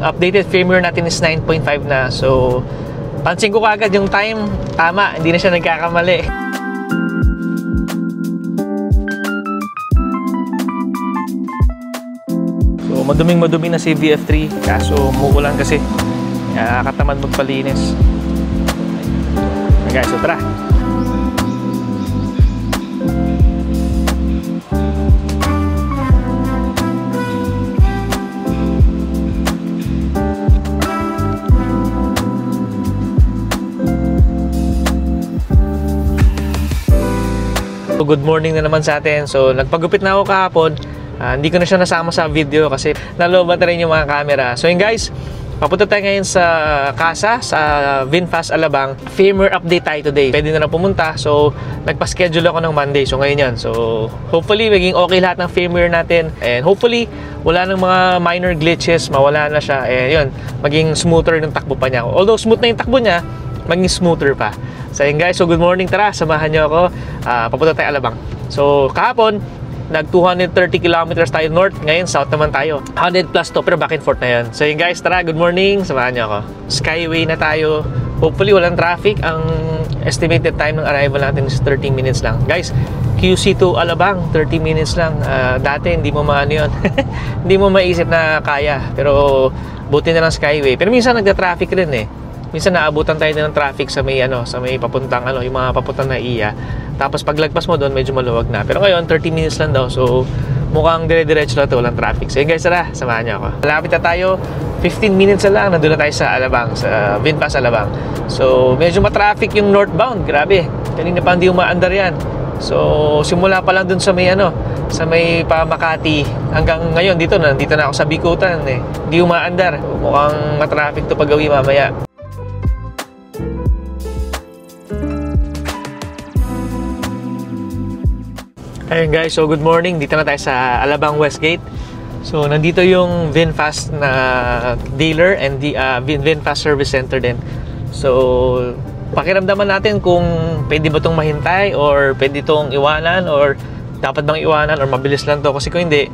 updated firmware natin is 9.5 na. So, pansin ko kagad yung time. Tama, hindi na siya nagkakamali. So, maduming-madumi na si VF3. Kaso, umuulan kasi. Katamad magpalinis. Okay, guys, so tara. Good morning na naman sa atin. So, nagpagupit na ako kahapon. Hindi ko na siya nasama sa video kasi nalobat na rin yung mga camera. So, yun guys, papunta tayo ngayon sa Casa, sa VinFast Alabang. Firmware update tayo today. Pwede na lang pumunta. So, nagpa-schedule ako ng Monday. So, ngayon yan. So, hopefully, maging okay lahat ng firmware natin. And hopefully, wala ng mga minor glitches. Mawala na siya. And yun, maging smoother ng takbo pa niya. Although, smooth na yung takbo niya, maging smoother pa. So yun guys, so good morning, tara, samahan nyo ako. Papunta tayo Alabang. So kahapon, nag 230 kilometers tayo north, ngayon south naman tayo. 100 plus to, pero back and forth na yun. So yun guys, tara, good morning, samahan nyo ako. Skyway na tayo. Hopefully walang traffic. Ang estimated time ng arrival natin is 30 minutes lang. Guys, QC to Alabang, 30 minutes lang. Dati hindi mo maano yun. Hindi mo maisip na kaya. Pero buti na lang Skyway. Pero minsan nagda-traffic rin eh. Minsan naabutan tayo ng traffic sa may sa may papuntang yung mga papuntang na iya. Tapos paglagpas mo doon medyo maluwag na. Pero ngayon 30 minutes lang daw. So mukhang dire-diretso lang 'to, walang traffic. So yun guys, tara, samahan niyo ako. Malapit na tayo. 15 minutes na lang nandoon na tayo sa Alabang, sa VinFast Alabang. So medyo ma-traffic yung northbound. Grabe. Kanina pa hindi umaandar 'yan. So simula pa lang doon sa may sa may Makati hanggang ngayon dito na ako sa Bikutan eh. Hindi umaandar. Mukhang ma-traffic 'to pag-uwi mamaya. Ayun guys, so good morning. Dito na tayo sa Alabang Westgate. So nandito yung VinFast na dealer and the VinFast Service Center din. So pakiramdaman natin kung pwede ba itong mahintay or pwede itong iwanan or dapat bang iwanan or mabilis lang to. Kasi kung hindi,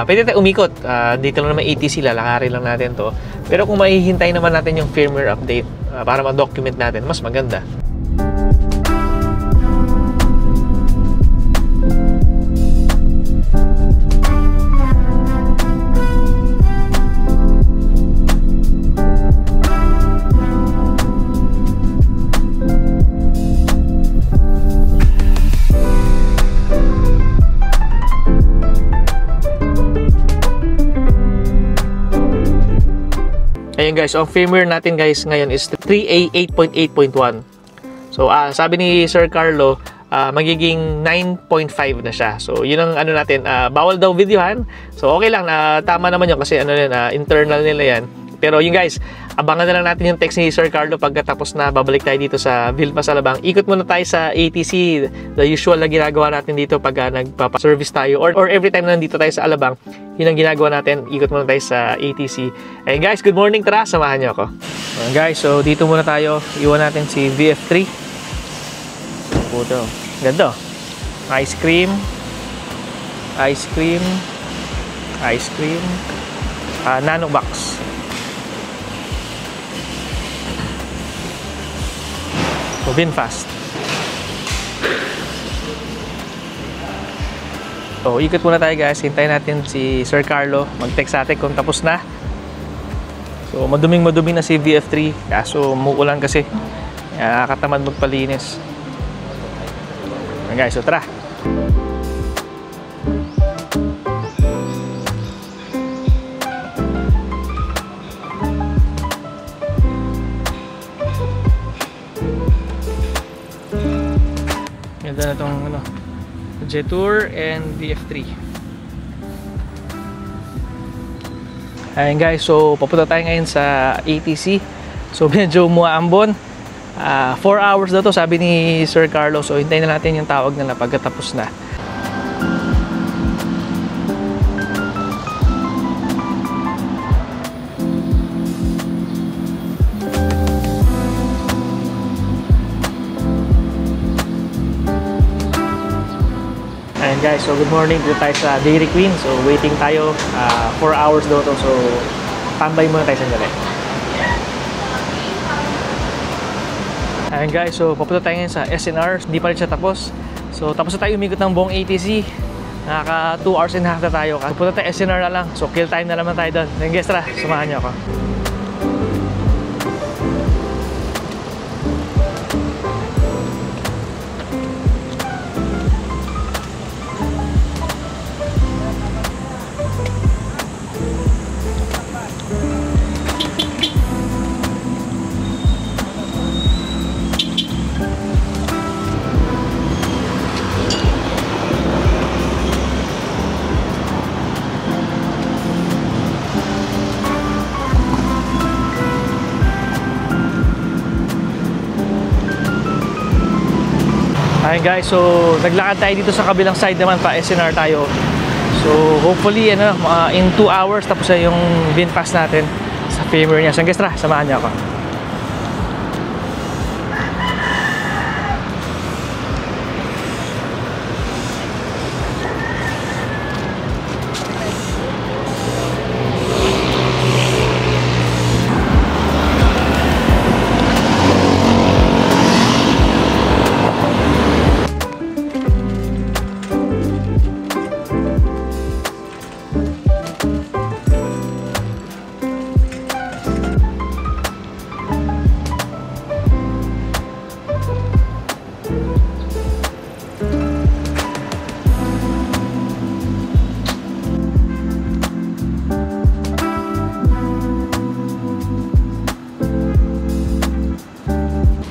pwede tayo umikot. Dito lang naman ATC, lalakarin lang natin to. Pero kung mahihintay naman natin yung firmware update para ma-document natin, mas maganda. Ayun guys, ang firmware natin guys ngayon is 3A 8.8.1. So sabi ni Sir Carlo, magiging 9.5 na siya. So yun ang natin, bawal daw videohan. So okay lang, tama naman yun kasi internal nila yan. Pero yun guys, abangan na lang natin yung text ni Sir Carlo pagkatapos na babalik tayo dito sa VinFast Alabang. Ikot muna tayo sa ATC, the usual na ginagawa natin dito pag nagpapa-service tayo or every time na nandito tayo sa Alabang. Yun ang ginagawa natin, ikot muna tayo sa ATC. Ayun guys, good morning, tara, samahan nyo ako. Ayun guys, so dito muna tayo, iwan natin si VF3. Puto, ganda. Ice cream, ice cream, ice cream, nano box. So VinFast. So ikot muna tayo guys, hintayin natin si Sir Carlo mag-text sa atin kung tapos na. So maduming-madumi na si VF3 kaso umuulan kasi. Katamad magpalinis. Guys, so tara. Ganda na itong Jetour and VF3. Ayan guys, so papunta tayo ngayon sa ATC. So medyo umuambon. 4 hours na to sabi ni Sir Carlos. So hintayin na natin yung tawag nila pagkatapos na. Ayan guys, so good morning. Dito tayo sa Dairy Queen. So waiting tayo. 4 hours daw to. So tambay muna tayo sandali. Ayan guys, so papunta tayo ngayon sa SNR. Hindi pa rin siya tapos. So tapos na tayo umikot ng buong ATC. Nakaka 2 hours and a half na tayo. Papunta tayo SNR na lang. So kill time na naman tayo doon. Then guys, tara, samahan niyo ako. Ayun guys, so naglakad tayo dito sa kabilang side naman, pa SNR tayo. So hopefully in 2 hours tapos na yung VinFast natin sa favor niya. So guys, tara, samahan niyo ako.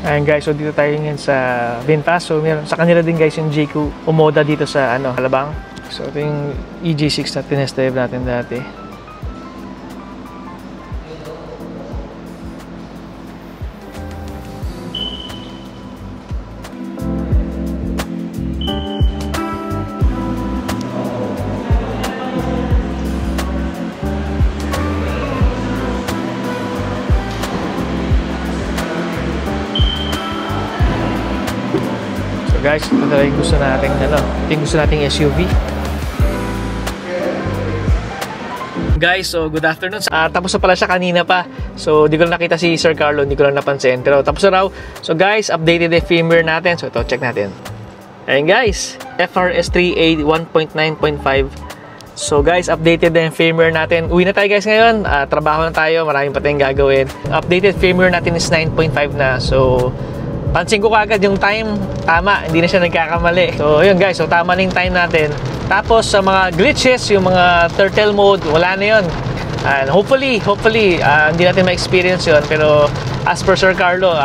Ayan guys, so dito tayo ngayon sa VinFast. So sa kanila din guys yung JQ Omoda dito sa Alabang. So ito yung EJ6 na tinest drive natin dati. Guys, ito talaga yung gusto nating SUV. Guys, so good afternoon. Tapos na pala siya kanina pa. So di ko lang nakita si Sir Carlo, hindi ko lang napansin. Pero tapos na raw. So guys, updated the firmware natin. So ito, check natin. Ayun guys, FRS3A 1.9.5. So guys, updated na yung firmware natin. Uwi na tayo guys ngayon. Trabaho na tayo, maraming pa tayong gagawin. Updated firmware natin is 9.5 na. So pansin ko kagad yung time, tama, hindi na siya nagkakamali. So, yun guys, so tama na yung time natin. Tapos, sa mga glitches, yung mga turtle mode, wala na yun. And hopefully, hindi natin ma-experience yun. Pero, as per Sir Carlo,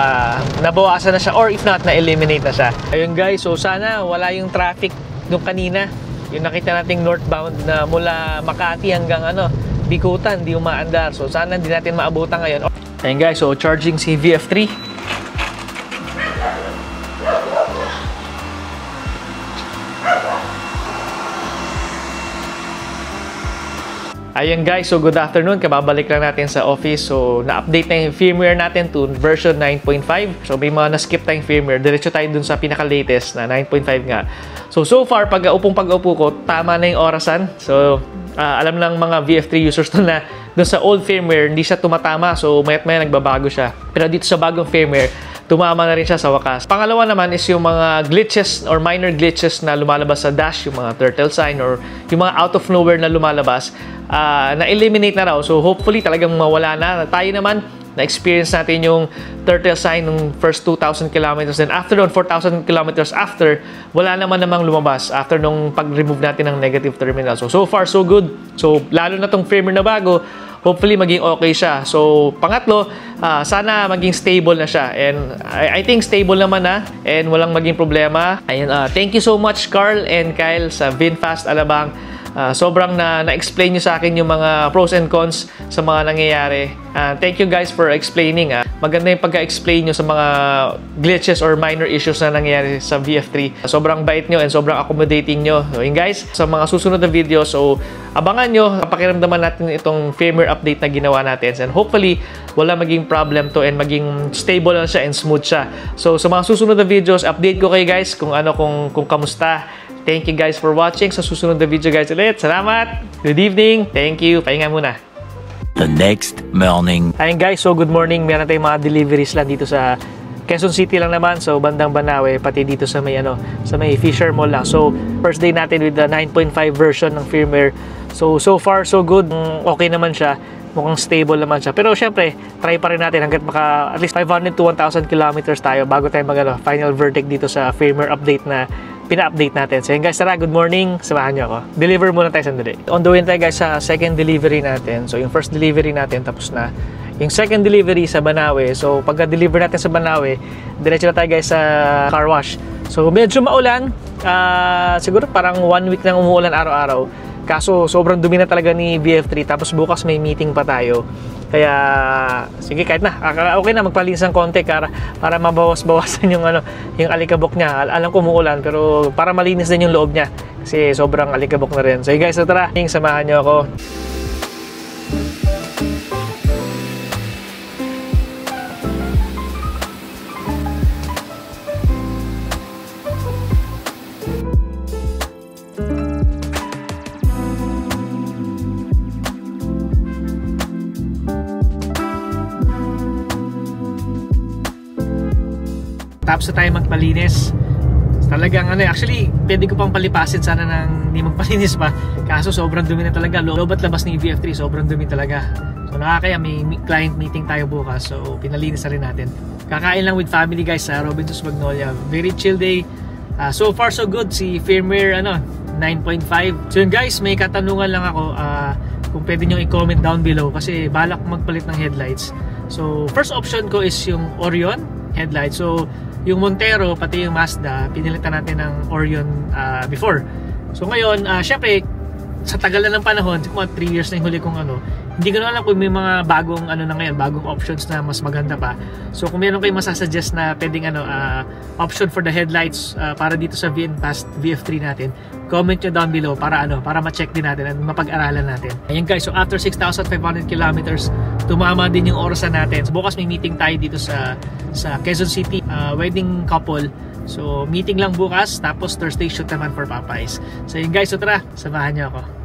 nabawasan na siya or if not, na-eliminate na siya. Ayun guys, so sana wala yung traffic nung kanina. Yung nakita nating northbound na mula Makati hanggang Bikutan, hindi umaandar. So, sana hindi natin maabutan ngayon. Ayun guys, so charging si VF3. Ayan guys, so good afternoon. Kababalik lang natin sa office. So, na-update na yung firmware natin to version 9.5. So, may mga na-skip tayong firmware. Diretso tayo dun sa pinaka-latest na 9.5 nga. So far, pag-upo ko, tama na yung orasan. So, alam ng mga VF3 users to na dun sa old firmware, hindi siya tumatama. So, mayat-maya nagbabago siya. Pero dito sa bagong firmware, tumama na rin siya sa wakas. Pangalawa naman is yung mga glitches or minor glitches na lumalabas sa dash, yung mga turtle sign or yung mga out of nowhere na lumalabas, na-eliminate na raw. So hopefully talagang mawala na. Tayo naman, na-experience natin yung turtle sign nung first 2,000 kilometers. Then after noon, 4,000 kilometers after, wala namang lumabas after nung pag-remove natin ng negative terminal. So far, so good. So lalo na tong firmware na bago, hopefully maging okay siya. So pangatlo, sana maging stable na siya. And I think stable naman na and walang maging problema. Ayun, thank you so much Carl and Kyle sa VinFast Alabang. Sobrang na-explain nyo sa akin yung mga pros and cons sa mga nangyayari. Thank you guys for explaining. Maganda yung pagka-explain nyo sa mga glitches or minor issues na nangyayari sa VF3. Sobrang bait nyo and sobrang accommodating nyo. So yun guys, sa mga susunod na video, so abangan nyo, pakiramdaman natin itong firmware update na ginawa natin. And hopefully, wala maging problem to and maging stable na siya and smooth siya. So sa mga susunod na videos, update ko kayo guys kung kamusta. Thank you guys for watching. Sa susunod na video guys ulit. Salamat! Good evening! Thank you! Pahinga muna. The next morning. Ayun guys, so good morning. Meron tayong mga deliveries lang dito sa Quezon City lang naman. So bandang Banawe, pati dito sa may sa may Fisher Mall lang. So first day natin with the 9.5 version ng firmware. So far so good. Okay naman siya. Mukhang stable naman siya. Pero syempre, try pa rin natin hanggat maka at least 500 to 1,000 kilometers tayo bago tayo final verdict dito sa firmware update na pina-update natin. So yun guys, tara, good morning. Samahan nyo ako. Deliver muna tayo sandali. On the way tayo guys sa second delivery natin. So yung first delivery natin tapos na. Yung second delivery sa Banawe. So pagka-deliver natin sa Banawe, diretso na tayo guys sa car wash. So medyo maulan. Siguro parang 1 week nang umuulan araw-araw. Kaso sobrang dumi na talaga ni VF3 tapos bukas may meeting pa tayo. Kaya sige kahit na okay na magpalinis ng konti para mabawas-bawasan yung yung alikabok niya. Alam ko umuulan pero para malinis din yung loob niya kasi sobrang alikabok na rin. So guys, so tara, samahan niyo ako. Tapos na tayo magpalinis. Talagang actually, pwede ko pang palipasin sana nang hindi magpalinis pa. Kaso sobrang dumi na talaga. Loob at labas ni VF3, sobrang dumi talaga. So nakakaya, may client meeting tayo bukas. So pinalinis na rin natin. Kakain lang with family guys sa Robinsons Magnolia. Very chill day. So far so good. Si firmware 9.5. So yun guys, may katanungan lang ako. Kung pwede nyo i-comment down below. Kasi balak magpalit ng headlights. So first option ko is yung Orion headlight. So yung Montero pati yung Mazda pinilitan natin ng Orion before. So ngayon syempre sa tagal na ng panahon, mga 3 years na yung huli kong hindi ko na alam kung may mga bagong na ngayon, bagong options na mas maganda pa. So kung meron kayong masasuggest na pwedeng option for the headlights para dito sa VF3 natin, comment nyo down below para ma-check din natin at mapag-aralan natin. Ayun guys, so after 6,500 kilometers, tumama din yung orasan natin. So bukas may meeting tayo dito sa Quezon City, wedding couple. So meeting lang bukas, tapos Thursday shoot naman for Popeyes. So yun guys, so tara, samahan nyo ako.